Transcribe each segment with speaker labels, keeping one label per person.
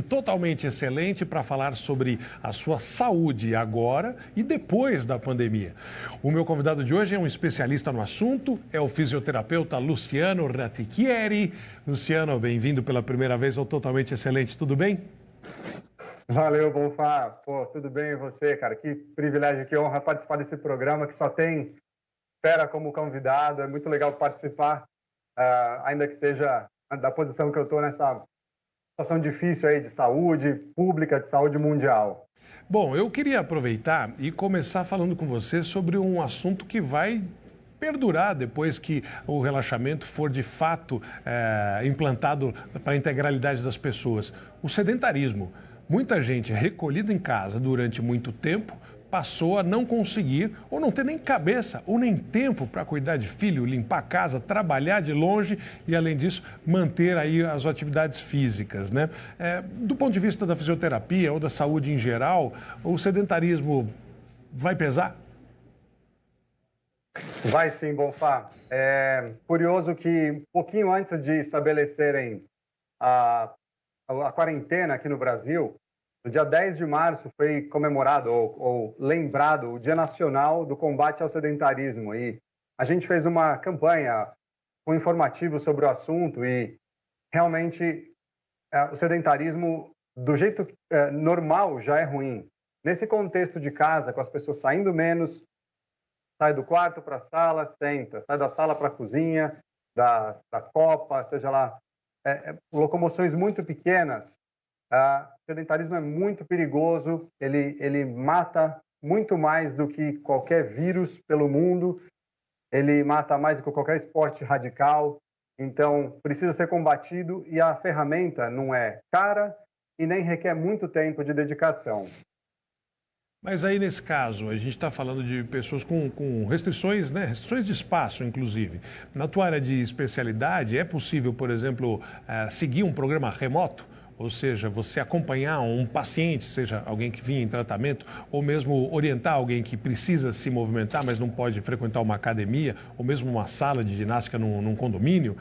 Speaker 1: Totalmente excelente para falar sobre a sua saúde agora e depois da pandemia. O meu convidado de hoje é um especialista no assunto, é o fisioterapeuta Luciano Rattichieri. Luciano, bem-vindo pela primeira vez ao Totalmente Excelente, tudo bem?
Speaker 2: Valeu, Bonfá. Pô, tudo bem e você, cara? Que privilégio, que honra participar desse programa que só tem fera como convidado. É muito legal participar, ainda que seja da posição que eu estou nessa situação difícil aí de saúde pública, de saúde mundial.
Speaker 1: Bom, eu queria aproveitar e começar falando com você sobre um assunto que vai perdurar depois que o relaxamento for de fato implantado para a integralidade das pessoas. O sedentarismo. Muita gente recolhida em casa durante muito tempo passou a não conseguir ou não ter nem cabeça ou nem tempo para cuidar de filho, limpar a casa, trabalhar de longe e, além disso, manter aí as atividades físicas, né? Do ponto de vista da fisioterapia ou da saúde em geral, o sedentarismo vai pesar?
Speaker 2: Vai sim, Bonfá. É curioso que, um pouquinho antes de estabelecerem a, a quarentena aqui no Brasil, no dia 10 de março foi comemorado ou lembrado o Dia Nacional do Combate ao Sedentarismo. E a gente fez uma campanha com informativo sobre o assunto e realmente o sedentarismo, do jeito normal, já é ruim. Nesse contexto de casa, com as pessoas saindo menos, sai do quarto para a sala, senta, sai da sala para a cozinha, da copa, seja lá, locomoções muito pequenas. O sedentarismo é muito perigoso, ele mata muito mais do que qualquer vírus pelo mundo, ele mata mais do que qualquer esporte radical, então precisa ser combatido e a ferramenta não é cara e nem requer muito tempo de dedicação.
Speaker 1: Mas aí, nesse caso, a gente está falando de pessoas com restrições, né? Restrições de espaço, inclusive. Na tua área de especialidade, é possível, por exemplo, seguir um programa remoto? Ou seja, você acompanhar um paciente, seja alguém que vinha em tratamento, ou mesmo orientar alguém que precisa se movimentar, mas não pode frequentar uma academia, ou mesmo uma sala de ginástica num condomínio,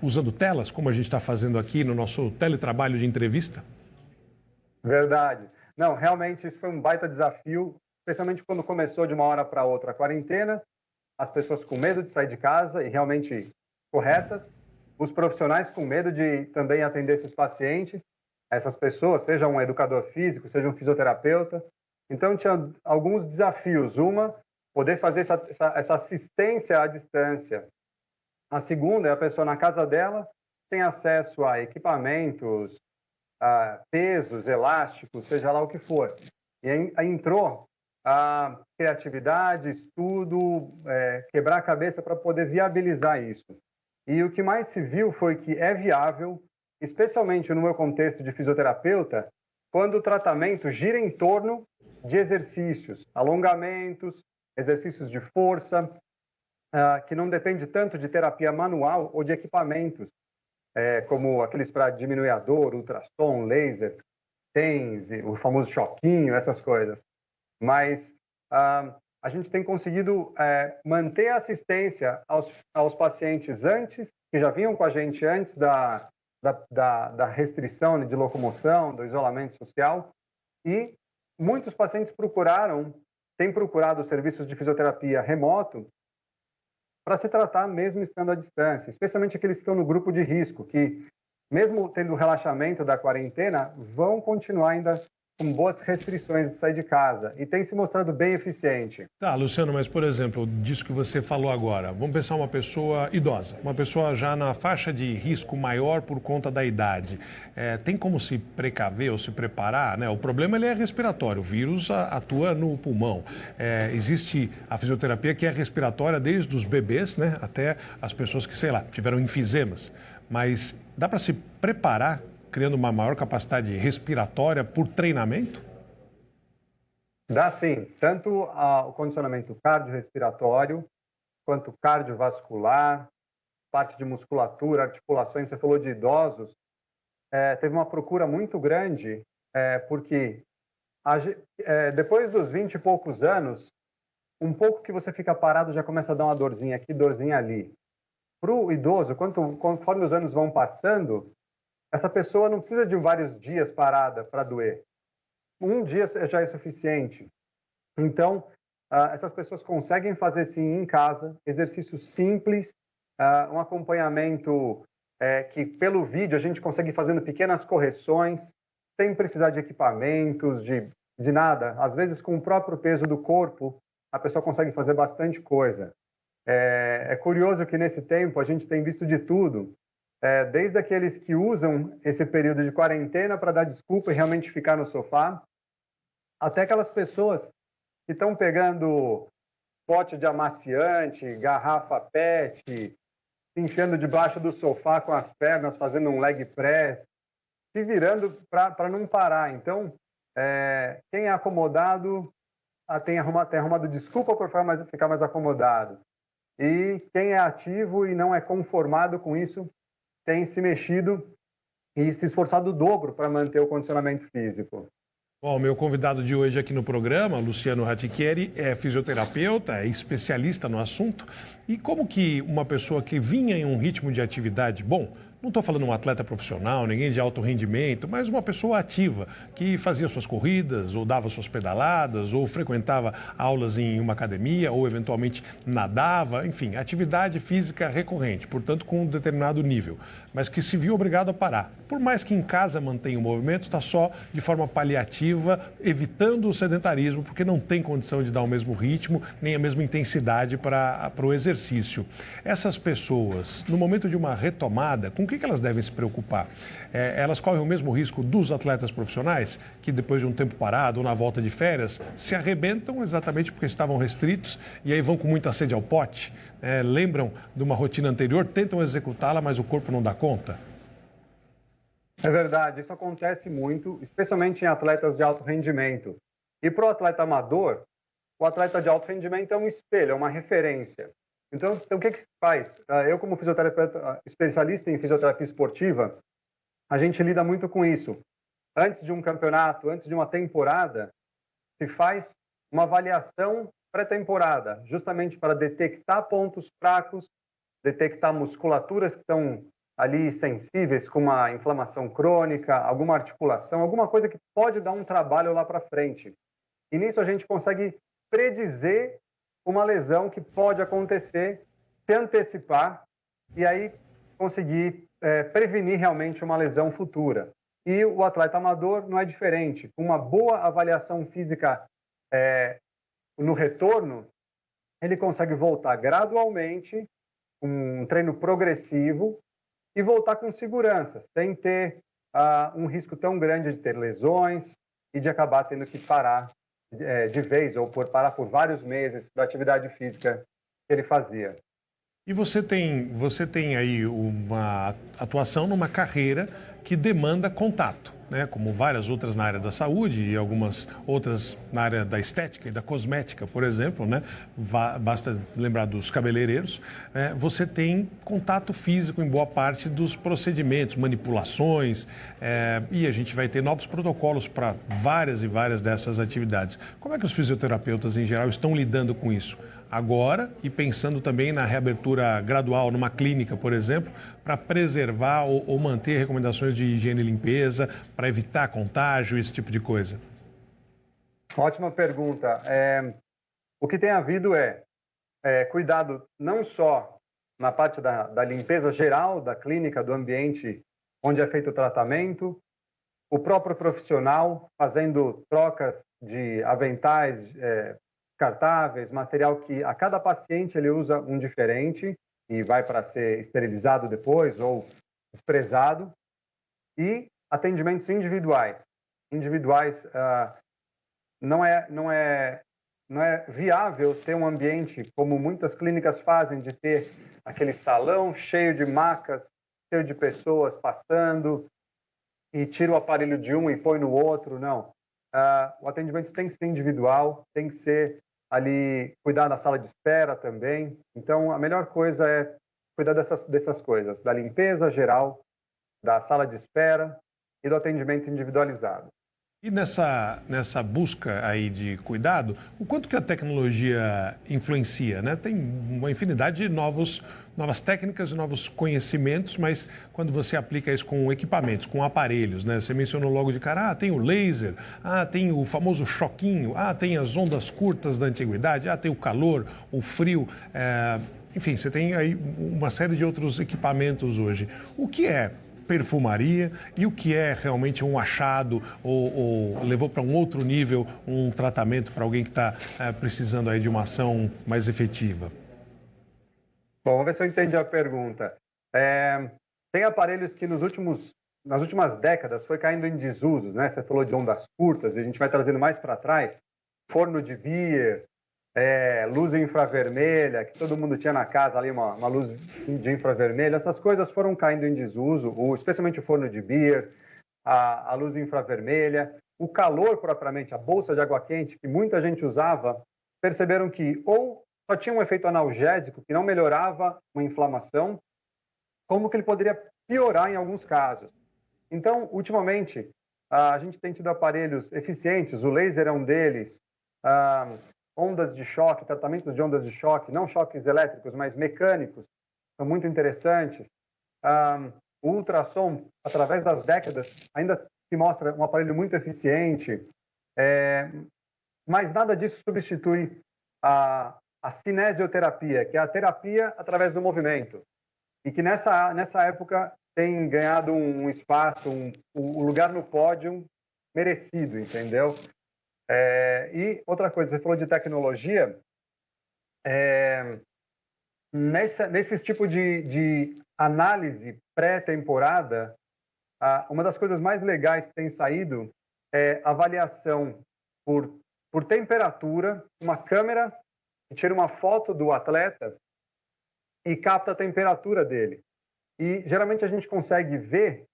Speaker 1: usando telas, como a gente está fazendo aqui no nosso teletrabalho de entrevista?
Speaker 2: Verdade. Não, realmente isso foi um baita desafio, especialmente quando começou de uma hora para outra a quarentena, as pessoas com medo de sair de casa e realmente corretas, os profissionais com medo de também atender esses pacientes, essas pessoas, seja um educador físico, seja um fisioterapeuta. Então, tinha alguns desafios. Uma, poder fazer essa assistência à distância. A segunda é a pessoa na casa dela, tem acesso a equipamentos, pesos, elásticos, seja lá o que for. E aí entrou a criatividade, estudo, quebrar a cabeça para poder viabilizar isso. E o que mais se viu foi que é viável, especialmente no meu contexto de fisioterapeuta, quando o tratamento gira em torno de exercícios, alongamentos, exercícios de força, que não depende tanto de terapia manual ou de equipamentos, como aqueles para diminuir a dor, ultrassom, laser, TENS, o famoso choquinho, essas coisas. Mas a gente tem conseguido manter a assistência aos pacientes antes, que já vinham com a gente antes da restrição de locomoção, do isolamento social, e muitos pacientes têm procurado serviços de fisioterapia remoto para se tratar mesmo estando à distância, especialmente aqueles que estão no grupo de risco, que mesmo tendo o relaxamento da quarentena, vão continuar ainda com boas restrições de sair de casa e tem se mostrado bem eficiente.
Speaker 1: Tá, Luciano, mas por exemplo, disso que você falou agora, vamos pensar uma pessoa idosa, uma pessoa já na faixa de risco maior por conta da idade. Tem como se precaver ou se preparar, né? O problema ele é respiratório, o vírus atua no pulmão. Existe a fisioterapia que é respiratória desde os bebês, né, até as pessoas que, sei lá, tiveram enfisemas. Mas dá para se preparar criando uma maior capacidade respiratória por treinamento?
Speaker 2: Dá sim, tanto o condicionamento cardiorrespiratório quanto cardiovascular, parte de musculatura, articulações. Você falou de idosos, teve uma procura muito grande, porque depois dos 20 e poucos anos, um pouco que você fica parado já começa a dar uma dorzinha aqui, dorzinha ali. Para o idoso, conforme os anos vão passando, essa pessoa não precisa de vários dias parada para doer. Um dia já é suficiente. Então, essas pessoas conseguem fazer sim em casa, exercício simples, um acompanhamento que pelo vídeo a gente consegue fazendo pequenas correções, sem precisar de equipamentos, de nada. Às vezes, com o próprio peso do corpo, a pessoa consegue fazer bastante coisa. É curioso que nesse tempo a gente tem visto de tudo, desde aqueles que usam esse período de quarentena para dar desculpa e realmente ficar no sofá, até aquelas pessoas que estão pegando pote de amaciante, garrafa PET, se enfiando debaixo do sofá com as pernas, fazendo um leg press, se virando para não parar. Então, quem é acomodado tem arrumado desculpa por ficar mais acomodado. E quem é ativo e não é conformado com isso, tem se mexido e se esforçado o dobro para manter o condicionamento físico.
Speaker 1: Bom, meu convidado de hoje aqui no programa, Luciano Rattichieri, é fisioterapeuta, é especialista no assunto. E como que uma pessoa que vinha em um ritmo de atividade bom, não estou falando um atleta profissional, ninguém de alto rendimento, mas uma pessoa ativa que fazia suas corridas, ou dava suas pedaladas, ou frequentava aulas em uma academia, ou eventualmente nadava, enfim, atividade física recorrente, portanto com um determinado nível, mas que se viu obrigado a parar. Por mais que em casa mantenha o movimento, está só de forma paliativa, evitando o sedentarismo, porque não tem condição de dar o mesmo ritmo, nem a mesma intensidade para o exercício. Essas pessoas, no momento de uma retomada, com o que elas devem se preocupar? Elas correm o mesmo risco dos atletas profissionais, que depois de um tempo parado ou na volta de férias, se arrebentam exatamente porque estavam restritos e aí vão com muita sede ao pote, lembram de uma rotina anterior, tentam executá-la, mas o corpo não dá conta?
Speaker 2: É verdade, isso acontece muito, especialmente em atletas de alto rendimento. E para o atleta amador, o atleta de alto rendimento é um espelho, é uma referência. Então o que se faz? Eu, como fisioterapeuta especialista em fisioterapia esportiva, a gente lida muito com isso. Antes de um campeonato, antes de uma temporada, se faz uma avaliação pré-temporada, justamente para detectar pontos fracos, detectar musculaturas que estão ali sensíveis, como uma inflamação crônica, alguma articulação, alguma coisa que pode dar um trabalho lá para frente. E nisso a gente consegue predizer uma lesão que pode acontecer, se antecipar e aí conseguir prevenir realmente uma lesão futura. E o atleta amador não é diferente. Com uma boa avaliação física no retorno, ele consegue voltar gradualmente, um treino progressivo, e voltar com segurança, sem ter um risco tão grande de ter lesões e de acabar tendo que parar de vez ou parar por vários meses da atividade física que ele fazia.
Speaker 1: E você tem aí uma atuação numa carreira que demanda contato, né? Como várias outras na área da saúde e algumas outras na área da estética e da cosmética, por exemplo, né? Basta lembrar dos cabeleireiros. Você tem contato físico em boa parte dos procedimentos, manipulações, e a gente vai ter novos protocolos para várias e várias dessas atividades. Como é que os fisioterapeutas, em geral, estão lidando com isso? Agora e pensando também na reabertura gradual numa clínica, por exemplo, para preservar ou manter recomendações de higiene e limpeza, para evitar contágio, esse tipo de coisa?
Speaker 2: Ótima pergunta. O que tem havido cuidado não só na parte da limpeza geral da clínica, do ambiente onde é feito o tratamento, o próprio profissional fazendo trocas de aventais, descartáveis, material que a cada paciente ele usa um diferente e vai para ser esterilizado depois ou desprezado, e atendimentos individuais. Não é viável ter um ambiente como muitas clínicas fazem, de ter aquele salão cheio de macas, cheio de pessoas passando e tira o aparelho de um e põe no outro, não. O atendimento tem que ser individual, tem que ser ali, cuidar da sala de espera também. Então, a melhor coisa é cuidar dessas coisas, da limpeza geral, da sala de espera e do atendimento individualizado.
Speaker 1: E nessa busca aí de cuidado, o quanto que a tecnologia influencia, né? Tem uma infinidade de novas técnicas e novos conhecimentos, mas quando você aplica isso com equipamentos, com aparelhos, né? Você mencionou logo de cara, tem o laser, tem o famoso choquinho, tem as ondas curtas da antiguidade, tem o calor, o frio, enfim, você tem aí uma série de outros equipamentos hoje. O que é perfumaria e o que é realmente um achado ou levou para um outro nível um tratamento para alguém que está precisando aí de uma ação mais efetiva?
Speaker 2: Bom, vamos ver se eu entendi a pergunta. Tem aparelhos que nas últimas décadas foi caindo em desusos, né? Você falou de ondas curtas e a gente vai trazendo mais para trás. Forno de Beer, luz infravermelha, que todo mundo tinha na casa ali, uma luz de infravermelho. Essas coisas foram caindo em desuso, especialmente o forno de Beer, a luz infravermelha, o calor propriamente, a bolsa de água quente, que muita gente usava, perceberam que ou só tinha um efeito analgésico, que não melhorava uma inflamação, como que ele poderia piorar em alguns casos. Então, ultimamente, a gente tem tido aparelhos eficientes, o laser é um deles, ondas de choque, tratamentos de ondas de choque, não choques elétricos, mas mecânicos, são muito interessantes. O ultrassom, através das décadas, ainda se mostra um aparelho muito eficiente, mas nada disso substitui a cinesioterapia, que é a terapia através do movimento, e que nessa época tem ganhado um espaço, um lugar no pódio merecido, entendeu? E outra coisa, você falou de tecnologia, nesse tipo de análise pré-temporada, uma das coisas mais legais que tem saído é avaliação por temperatura, uma câmera que tira uma foto do atleta e capta a temperatura dele. E geralmente a gente consegue ver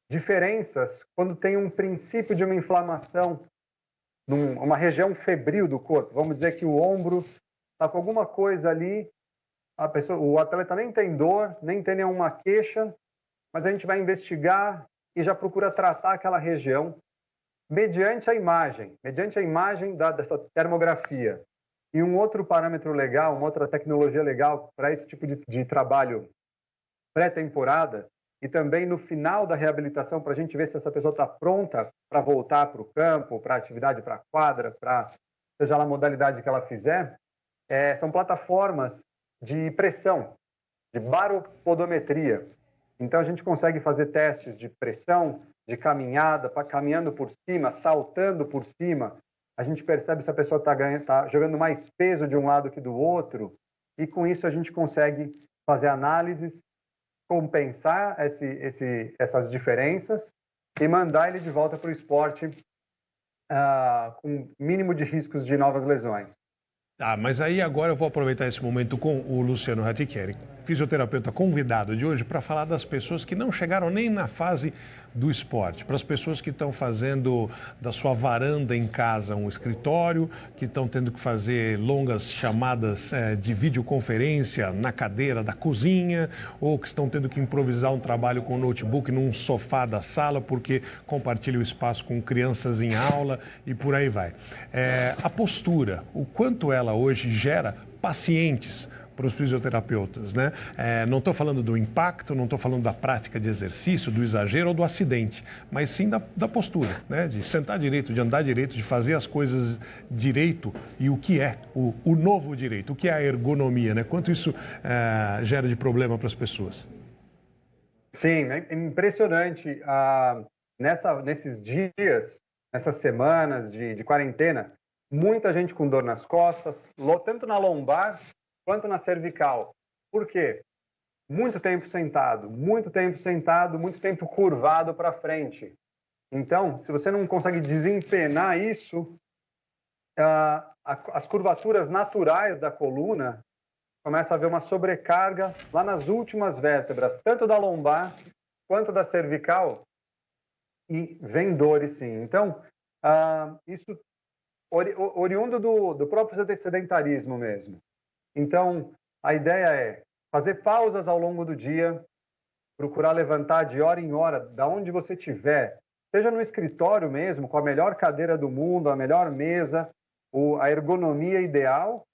Speaker 2: diferenças quando tem um princípio de uma inflamação numa região febril do corpo. Vamos dizer que o ombro está com alguma coisa ali, o atleta nem tem dor, nem tem nenhuma queixa, mas a gente vai investigar e já procura tratar aquela região mediante a imagem dessa termografia. E um outro parâmetro legal, uma outra tecnologia legal para esse tipo de trabalho pré-temporada e também no final da reabilitação, para a gente ver se essa pessoa está pronta para voltar para o campo, para a atividade, para a quadra, para seja lá a modalidade que ela fizer, são plataformas de pressão, de baropodometria. Então a gente consegue fazer testes de pressão, de caminhada, caminhando por cima, saltando por cima. A gente percebe se a pessoa está jogando mais peso de um lado que do outro, e com isso a gente consegue fazer análises, compensar essas diferenças e mandar ele de volta para o esporte com mínimo de riscos de novas lesões.
Speaker 1: Mas aí agora eu vou aproveitar esse momento com o Luciano Rattichieri, fisioterapeuta convidado de hoje, para falar das pessoas que não chegaram nem na fase do esporte, para as pessoas que estão fazendo da sua varanda em casa um escritório, que estão tendo que fazer longas chamadas de videoconferência na cadeira da cozinha, ou que estão tendo que improvisar um trabalho com o notebook num sofá da sala porque compartilham o espaço com crianças em aula e por aí vai. A postura, o quanto ela hoje gera pacientes para os fisioterapeutas, né? Não estou falando do impacto, não estou falando da prática de exercício, do exagero ou do acidente, mas sim da postura, né? De sentar direito, de andar direito, de fazer as coisas direito e o que é o novo direito, o que é a ergonomia, né? Quanto isso gera de problema para as pessoas.
Speaker 2: Sim, é impressionante. Nesses dias, nessas semanas de quarentena, muita gente com dor nas costas, tanto na lombar quanto na cervical. Por quê? Muito tempo sentado, muito tempo curvado para frente. Então, se você não consegue desempenar isso, as curvaturas naturais da coluna começa a haver uma sobrecarga lá nas últimas vértebras, tanto da lombar quanto da cervical, e vem dores sim. Então, isso oriundo do próprio sedentarismo mesmo. Então, a ideia é fazer pausas ao longo do dia, procurar levantar de hora em hora, da onde você estiver, seja no escritório mesmo, com a melhor cadeira do mundo, a melhor mesa, a ergonomia ideal,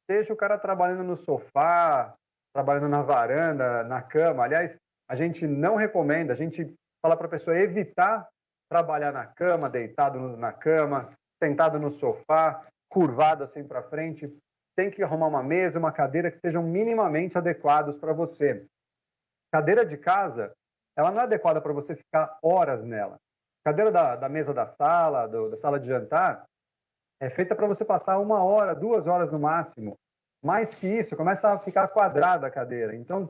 Speaker 2: seja o cara trabalhando no sofá, trabalhando na varanda, na cama. Aliás, a gente não recomenda, a gente fala para a pessoa evitar trabalhar na cama, deitado na cama, sentado no sofá, curvado assim para frente. Tem que arrumar uma mesa, uma cadeira que sejam minimamente adequados para você. Cadeira de casa, ela não é adequada para você ficar horas nela. Cadeira da mesa da sala, da sala de jantar, é feita para você passar 1 hora, 2 horas no máximo. Mais que isso, começa a ficar quadrada a cadeira. Então,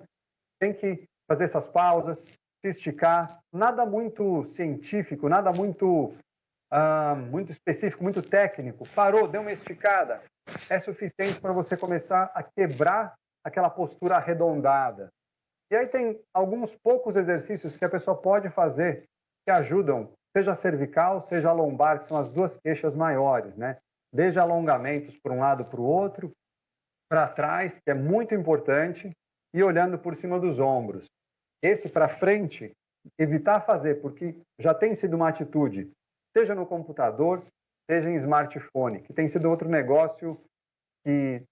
Speaker 2: tem que fazer essas pausas, se esticar. Nada muito científico, nada muito específico, muito técnico. Parou, deu uma esticada. É suficiente para você começar a quebrar aquela postura arredondada. E aí tem alguns poucos exercícios que a pessoa pode fazer que ajudam, seja a cervical, seja a lombar, que são as duas queixas maiores, né? Desde alongamentos para um lado para o outro, para trás, que é muito importante, e olhando por cima dos ombros. Esse para frente, evitar fazer, porque já tem sido uma atitude, seja no computador, seja em smartphone, que tem sido outro negócio que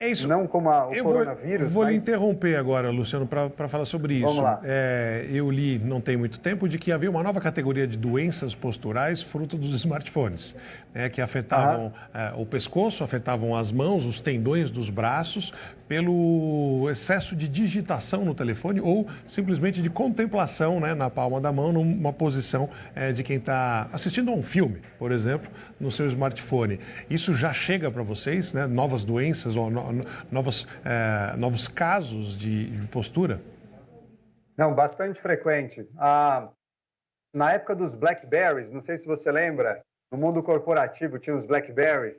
Speaker 1: isso.
Speaker 2: Não como o coronavírus.
Speaker 1: Vou lhe interromper agora, Luciano, para falar sobre isso.
Speaker 2: Vamos lá.
Speaker 1: Eu li, não tem muito tempo, de que havia uma nova categoria de doenças posturais fruto dos smartphones, que afetavam o pescoço, afetavam as mãos, os tendões dos braços, pelo excesso de digitação no telefone ou simplesmente de contemplação, na palma da mão, numa posição de quem está assistindo a um filme, por exemplo, no seu smartphone. Isso já chega para vocês, novas doenças ou novos casos de postura?
Speaker 2: Não, bastante frequente. Na época dos Blackberries, não sei se você lembra, no mundo corporativo tinha os Blackberries,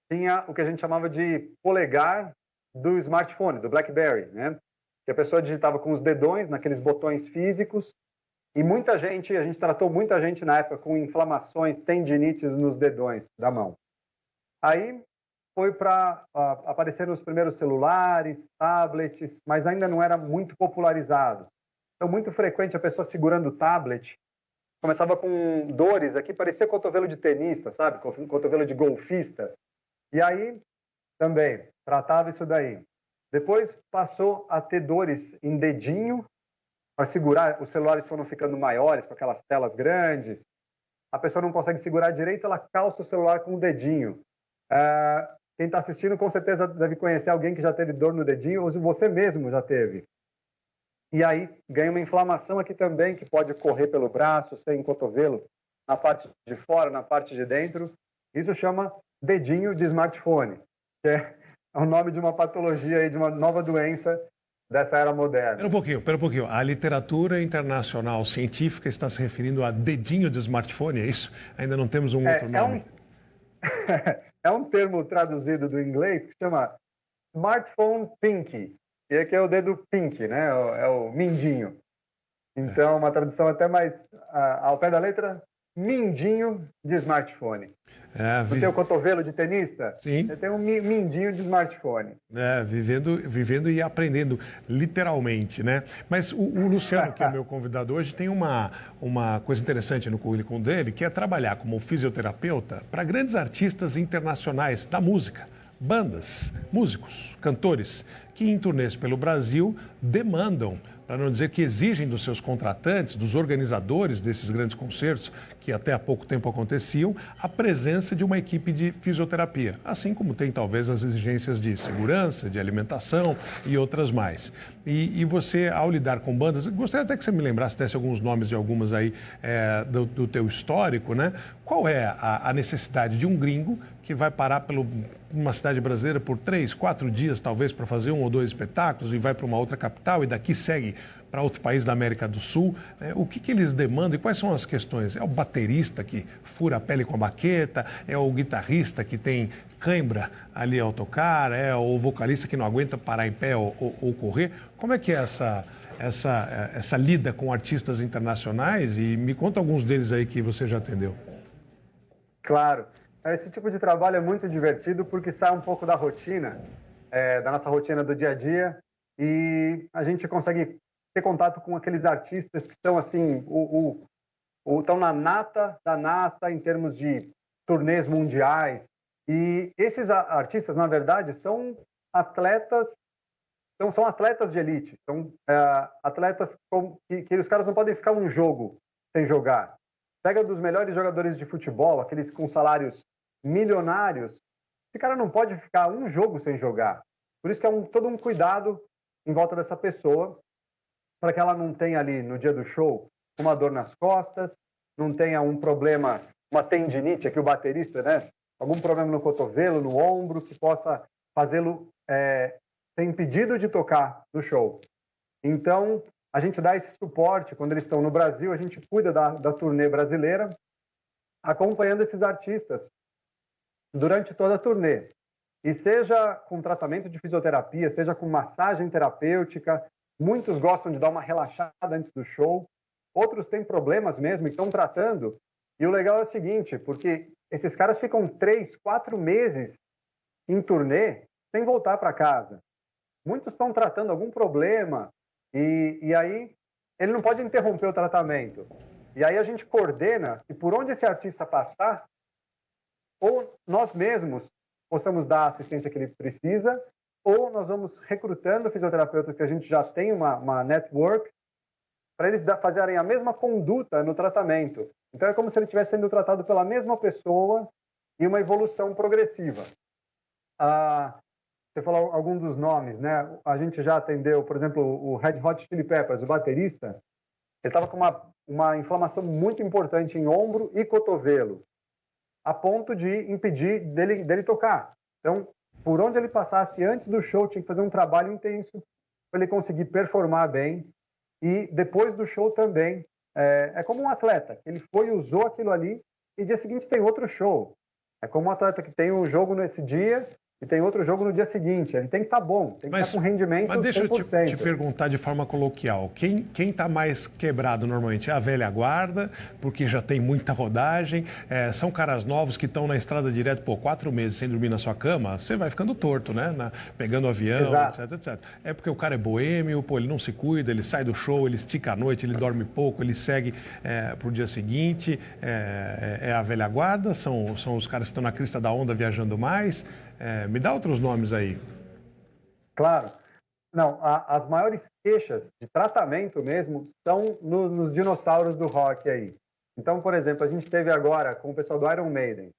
Speaker 2: tinha o que a gente chamava de polegar do smartphone, do BlackBerry, que a pessoa digitava com os dedões, naqueles botões físicos, e a gente tratou muita gente na época com inflamações, tendinites nos dedões da mão. Aí foi para aparecer nos primeiros celulares, tablets, mas ainda não era muito popularizado. Então, muito frequente a pessoa segurando o tablet, começava com dores aqui, parecia cotovelo de tenista, sabe? Cotovelo de golfista. E aí, também, tratava isso daí. Depois passou a ter dores em dedinho, para segurar, os celulares foram ficando maiores, com aquelas telas grandes. A pessoa não consegue segurar direito, ela calça o celular com o dedinho. Quem está assistindo com certeza deve conhecer alguém que já teve dor no dedinho, ou se você mesmo já teve. E aí ganha uma inflamação aqui também, que pode correr pelo braço, sem cotovelo, na parte de fora, na parte de dentro. Isso chama dedinho de smartphone, que é o nome de uma patologia, aí, de uma nova doença dessa era moderna.
Speaker 1: Espera um pouquinho. A literatura internacional científica está se referindo a dedinho de smartphone, é isso? Ainda não temos um outro nome.
Speaker 2: É um termo traduzido do inglês que chama smartphone pinky. E aqui é o dedo pink, é o mindinho. Então, uma tradução até mais ao pé da letra, mindinho de smartphone. Você tem o cotovelo de tenista?
Speaker 1: Sim.
Speaker 2: Você tem um mindinho de smartphone.
Speaker 1: Vivendo e aprendendo, literalmente, Mas o Luciano, que é o meu convidado hoje, tem uma coisa interessante no currículo dele, que é trabalhar como fisioterapeuta para grandes artistas internacionais da música. Bandas, músicos, cantores, que em turnês pelo Brasil demandam, para não dizer que exigem dos seus contratantes, dos organizadores desses grandes concertos, que até há pouco tempo aconteciam, a presença de uma equipe de fisioterapia, assim como tem talvez as exigências de segurança, de alimentação e outras mais. E você, ao lidar com bandas, gostaria até que você me lembrasse, desse alguns nomes de algumas aí do teu histórico, Qual é a necessidade de um gringo que vai parar numa cidade brasileira por 3, 4 dias, talvez, para fazer 1 ou 2 espetáculos e vai para uma outra capital e daqui segue para outro país da América do Sul? O que eles demandam e quais são as questões? É o baterista que fura a pele com a baqueta? É o guitarrista que tem cãibra ali ao tocar? É o vocalista que não aguenta parar em pé ou correr? Como é que é essa lida com artistas internacionais? E me conta alguns deles aí que você já atendeu.
Speaker 2: Claro. Esse tipo de trabalho é muito divertido porque sai um pouco da rotina, da nossa rotina do dia a dia, e a gente consegue ter contato com aqueles artistas que são assim o estão na nata da nata em termos de turnês mundiais. E esses artistas, na verdade, são atletas de elite, são atletas que os caras não podem ficar um jogo sem jogar. Pega dos melhores jogadores de futebol, aqueles com salários milionários, esse cara não pode ficar um jogo sem jogar. Por isso que é todo um cuidado em volta dessa pessoa, para que ela não tenha ali no dia do show uma dor nas costas, não tenha um problema, uma tendinite, aqui o baterista, né? Algum problema no cotovelo, no ombro, que possa fazê-lo ser impedido de tocar no show. Então, a gente dá esse suporte quando eles estão no Brasil, a gente cuida da turnê brasileira, acompanhando esses artistas durante toda a turnê. E seja com tratamento de fisioterapia, seja com massagem terapêutica, muitos gostam de dar uma relaxada antes do show, outros têm problemas mesmo e estão tratando. E o legal é o seguinte, porque esses caras ficam 3, 4 meses em turnê sem voltar para casa. Muitos estão tratando algum problema e aí ele não pode interromper o tratamento. E aí a gente coordena e por onde esse artista passar, ou nós mesmos possamos dar a assistência que ele precisa, ou nós vamos recrutando fisioterapeutas que a gente já tem uma network, para eles fazerem a mesma conduta no tratamento. Então é como se ele estivesse sendo tratado pela mesma pessoa e uma evolução progressiva. Você falou alguns dos nomes, né? A gente já atendeu, por exemplo, o Red Hot Chili Peppers, o baterista, ele estava com uma inflamação muito importante em ombro e cotovelo, a ponto de impedir dele tocar. Então, por onde ele passasse antes do show, tinha que fazer um trabalho intenso para ele conseguir performar bem. E depois do show também. É como um atleta, ele foi e usou aquilo ali e dia seguinte tem outro show. É como um atleta que tem um jogo nesse dia e tem outro jogo no dia seguinte. Ele tem que estar bom, tem que estar com rendimento 100%.
Speaker 1: Mas deixa eu te perguntar de forma coloquial. Quem está mais quebrado normalmente? É a velha guarda, porque já tem muita rodagem. São caras novos que estão na estrada direto, 4 meses sem dormir na sua cama. Você vai ficando torto, né? Pegando avião, etc, etc. É porque o cara é boêmio, ele não se cuida, ele sai do show, ele estica a noite, ele dorme pouco, ele segue para o dia seguinte. É a velha guarda? São os caras que estão na crista da onda viajando mais? Me dá outros nomes aí.
Speaker 2: Claro. Não, as maiores queixas de tratamento mesmo são nos dinossauros do rock aí. Então, por exemplo, a gente teve agora com o pessoal do Iron Maiden.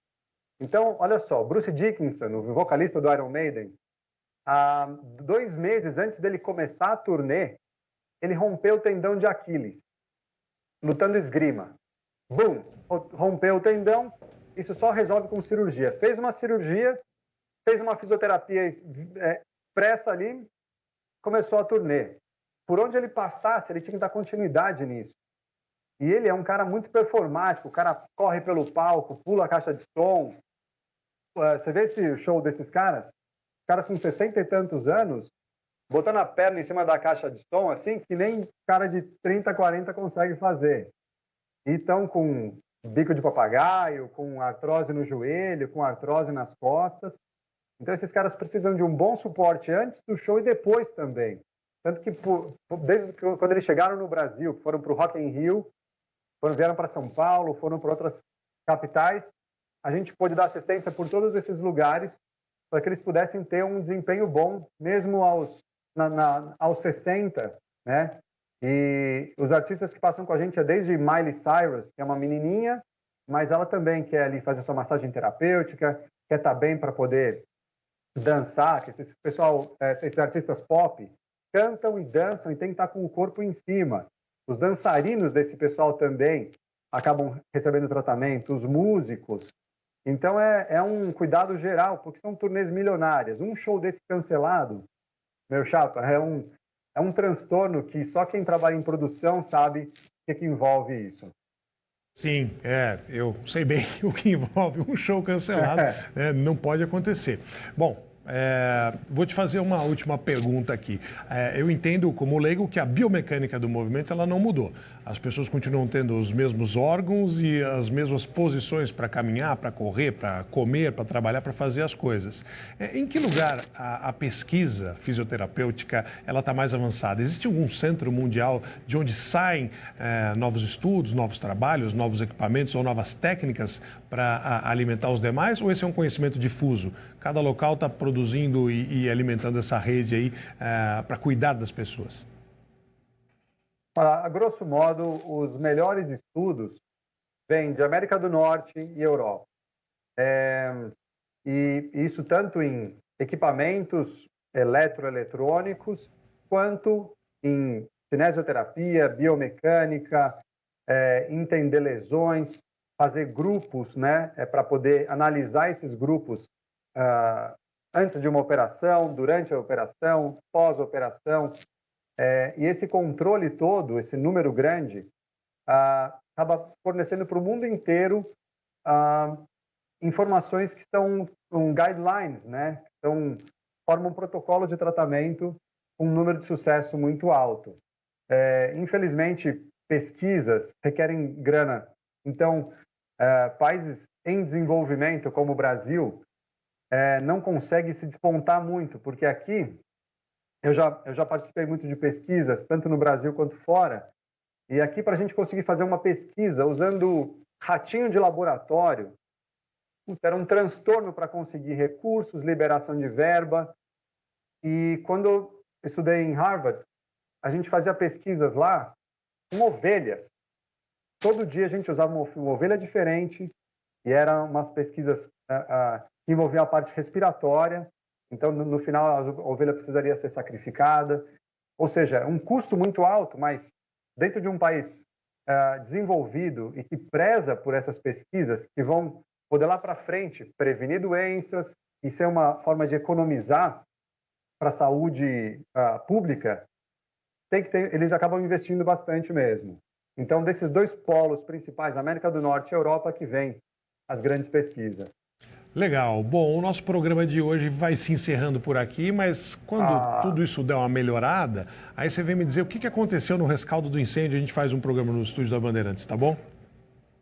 Speaker 2: Então, olha só, Bruce Dickinson, o vocalista do Iron Maiden, 2 meses antes dele começar a turnê, ele rompeu o tendão de Aquiles, lutando esgrima. Bum! Rompeu o tendão, isso só resolve com cirurgia. Fez uma cirurgia, fez uma fisioterapia expressa ali, começou a turnê. Por onde ele passasse, ele tinha que dar continuidade nisso. E ele é um cara muito performático, o cara corre pelo palco, pula a caixa de som. Você vê esse show desses caras? Caras com 60 e tantos anos, botando a perna em cima da caixa de som, assim, que nem cara de 30, 40 consegue fazer. E estão com bico de papagaio, com artrose no joelho, com artrose nas costas. Então, esses caras precisam de um bom suporte antes do show e depois também. Tanto que, desde quando eles chegaram no Brasil, foram para o Rock in Rio, vieram para São Paulo, foram para outras capitais, a gente pôde dar assistência por todos esses lugares para que eles pudessem ter um desempenho bom, mesmo aos 60, né? E os artistas que passam com a gente é desde Miley Cyrus, que é uma menininha, mas ela também quer ali fazer sua massagem terapêutica, quer estar bem para poder dançar, que esses artistas pop cantam e dançam e tem que estar com o corpo em cima. Os dançarinos desse pessoal também acabam recebendo tratamento, os músicos. Então é um cuidado geral, porque são turnês milionárias. Um show desse cancelado, meu chapa, é um transtorno que só quem trabalha em produção sabe o que envolve isso.
Speaker 1: Sim, eu sei bem o que envolve um show cancelado, não pode acontecer. Bom, Vou te fazer uma última pergunta aqui. Eu entendo como leigo que a biomecânica do movimento ela não mudou. As pessoas continuam tendo os mesmos órgãos e as mesmas posições para caminhar, para correr, para comer, para trabalhar, para fazer as coisas. Em que lugar a pesquisa fisioterapêutica ela está mais avançada? Existe algum centro mundial de onde saem novos estudos, novos trabalhos, novos equipamentos ou novas técnicas para alimentar os demais? Ou esse é um conhecimento difuso? Cada local está produzindo e alimentando essa rede aí para cuidar das pessoas?
Speaker 2: A grosso modo, os melhores estudos vêm de América do Norte e Europa. E isso tanto em equipamentos eletroeletrônicos, quanto em cinesioterapia, biomecânica, entender lesões, fazer grupos, né, para poder analisar esses grupos antes de uma operação, durante a operação, pós-operação. E esse controle todo, esse número grande, acaba fornecendo para o mundo inteiro informações que são guidelines, né? Então, formam um protocolo de tratamento com um número de sucesso muito alto. Infelizmente, pesquisas requerem grana. Então, países em desenvolvimento, como o Brasil, não conseguem se despontar muito, porque aqui eu já participei muito de pesquisas, tanto no Brasil quanto fora, e aqui para a gente conseguir fazer uma pesquisa usando ratinho de laboratório, era um transtorno para conseguir recursos, liberação de verba. E quando eu estudei em Harvard, a gente fazia pesquisas lá com ovelhas. Todo dia a gente usava uma ovelha diferente, e eram umas pesquisas que envolviam a parte respiratória. Então, no final, a ovelha precisaria ser sacrificada. Ou seja, um custo muito alto, mas dentro de um país desenvolvido e que preza por essas pesquisas, que vão poder lá para frente prevenir doenças e ser uma forma de economizar para a saúde pública, eles acabam investindo bastante mesmo. Então, desses dois polos principais, América do Norte e Europa, que vem as grandes pesquisas.
Speaker 1: Legal. Bom, o nosso programa de hoje vai se encerrando por aqui, mas quando tudo isso der uma melhorada, aí você vem me dizer o que aconteceu no rescaldo do incêndio. A gente faz um programa no estúdio da Bandeirantes, tá bom?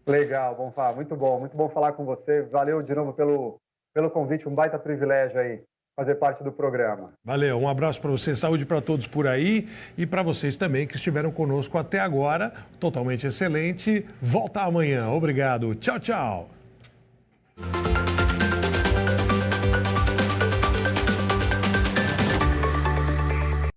Speaker 2: Legal, Bonfá. Muito bom falar com você. Valeu de novo pelo convite, um baita privilégio aí fazer parte do programa.
Speaker 1: Valeu, um abraço para você, saúde para todos por aí e para vocês também que estiveram conosco até agora. Totalmente excelente. Volta amanhã. Obrigado. Tchau, tchau.